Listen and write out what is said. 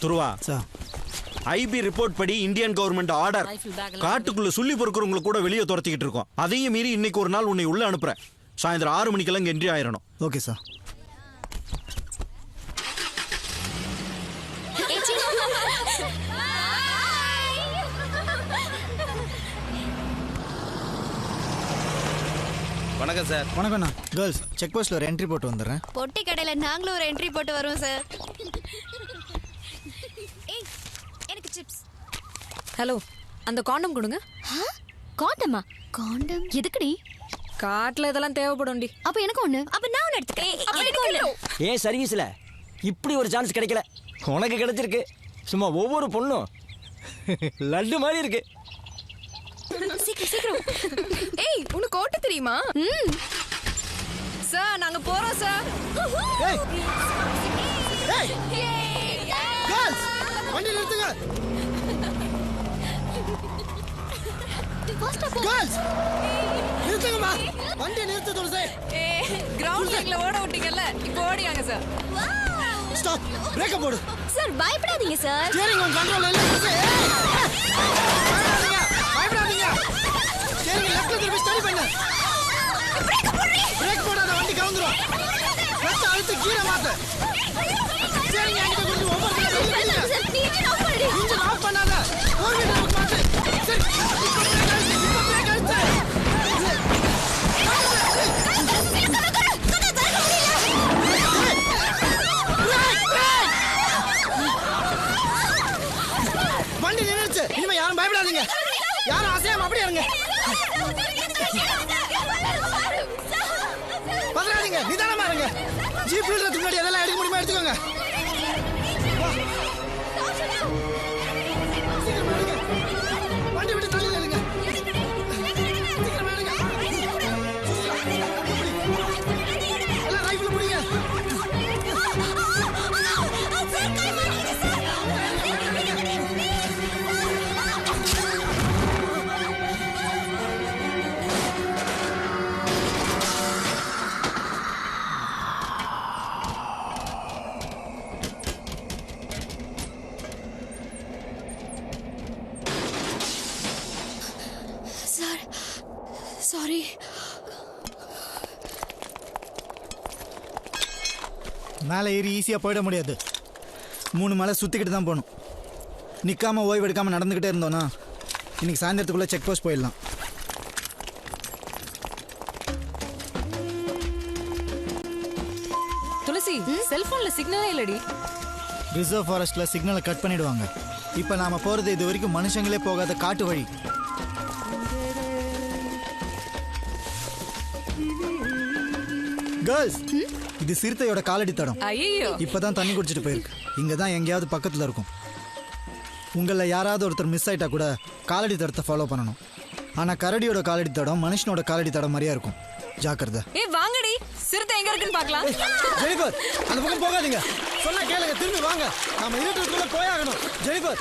Dhruva sir, IP report படி Indian government order காட்டுக்குள்ள சொல்லி பொறுக்கிறவங்களை கூட வெளியே துரத்திக்கிட்டு இருக்கோம். அதையும் மீறி இன்னைக்கு ஒரு நாள் உன்னை உள்ள அனுப்புறேன். சாயந்தரம் 6 மணிக்கெல்லாம் இங்க என்ட்ரி ஆயிரணும். Okay sir. வணக்கம் சார். வணக்கம்ண்ணா. கேர்ள்ஸ், செக் போஸ்ட்ல ஒரு என்ட்ரி போட்டு வந்துடுறேன். பொட்டி கடையில நாங்களும் ஒரு என்ட்ரி போட்டு வரோம் சார். ஏய், எனக்கு சிப்ஸ். ஹலோ, அந்த காண்டம் கொடுங்க. காண்டமா? காண்டம் எதுக்குடி? காட்டுல இதெல்லாம் தேவைப்படும்டி. அப்ப எனக்கு ஒண்ணு. அப்ப நான் ஒண்ணு எடுத்துக்கிறேன். ஏன் சர்வீஸ்ல இப்படி ஒரு சான்ஸ் கிடைக்கல, உனக்கு கிடைச்சிருக்கு. சும்மா ஒவ்வொரு பொண்ணும் லட்டு மாதிரி இருக்கு. சீக்கிரம். ஏய், உனக்கு ஓட்ட தெரியுமா? சார், நாங்க போறோம் சார். ஏய் கேர்ள்ஸ், வண்டி நிறுத்துங்க. கேர்ள்ஸ், நிறுத்துங்கம்மா. வண்டி நிறுத்து துளசி. கிரவுண்ட் லீக்ல ஓட விட்டீங்கல்ல, இப்போ ஓடியாங்க சார். ஸ்டாப். பிரேக் போடு. சார் பயப்படாதீங்க சார். ஸ்டீரிங் உன் கண்ட்ரோல்ல இல்ல துளசி. பயப்படாதீங்க. ஸ்டீரிங் லெஃப்ட்ல திருப்பி ஸ்டடி பண்ணு. பிரேக் போடாத, வண்டி கவுந்துரும். லெஃப்ட் அழுத்து கீழே மாத்து. ஸ்டீரிங் அங்க கொஞ்சம் ஓவர் சார், நீ இன்ஜின் ஆஃப் பண்ணு. இன்ஜின் ஆஃப் பண்ணாத. ஃபோர் வீலர் மாத்து. சரி, இப்போ பிரேக் அழுத்து. வண்டி நின்னுச்சு. இனிமே யாரும் பயப்படாதீங்க. யாரும் அசையாம அப்படியே இருங்க. பதறாதீங்க, நிதானமா இருங்க. ஜீப் விழுறதுக்கு முன்னாடி அதெல்லாம் எடுக்க முடியுமா எடுத்துக்கோங்க. சீக்கிரமா எடுங்க. வண்டி விட்டு தள்ளி நில்லுங்க. சீக்கிரமா எடுங்க. எல்லாம் ரைஃபிள் பிடிங்க. Sir, sorry. மேலே ஏறி ஈஸியாக போயிட முடியாது. 3 மலை சுற்றிக்கிட்டு தான் போகணும். நிற்காம ஓய்வு எடுக்காமல் நடந்துக்கிட்டே இருந்தோன்னா இன்னைக்கு சாயந்தரத்துக்குள்ளே செக் போஸ்ட் போயிடலாம். துளசி, செல்போன்ல சிக்னலே இல்லடி. ரிசர்வ் ஃபாரஸ்ட்டில் சிக்னலை கட் பண்ணிடுவாங்க. இப்போ நாம் போகிறது இது வரைக்கும் மனுஷங்களே போகாத காட்டு வழி. கேர்ள்ஸ், இது சிறுத்தையோட காலடி தடம். ஐயோ, இப்பதான் தண்ணி குடிச்சிட்டு போயிருக்கு. இங்க தான் எங்கேயாவது பக்கத்துல இருக்கும். உங்கள யாராவது ஒருத்தர் மிஸ் ஆயிட்டா கூட காலடி தடத்தை ஃபாலோ பண்ணணும். ஆனா கரடியோட காலடி தடம் மனுஷனோட காலடி தடம் மாதிரியா இருக்கும். ஜாக்கிரதை. ஏய் வாங்கடி, சிறுத்தை எங்க இருக்குன்னு பார்க்கலாம். ஜெனிஃபர், அந்த பக்கம் போகாதீங்க. சொன்னா கேளுங்க, திரும்பி வாங்க. நாம இருட்டுக்குள்ள போயாகணும். ஜெனிஃபர்,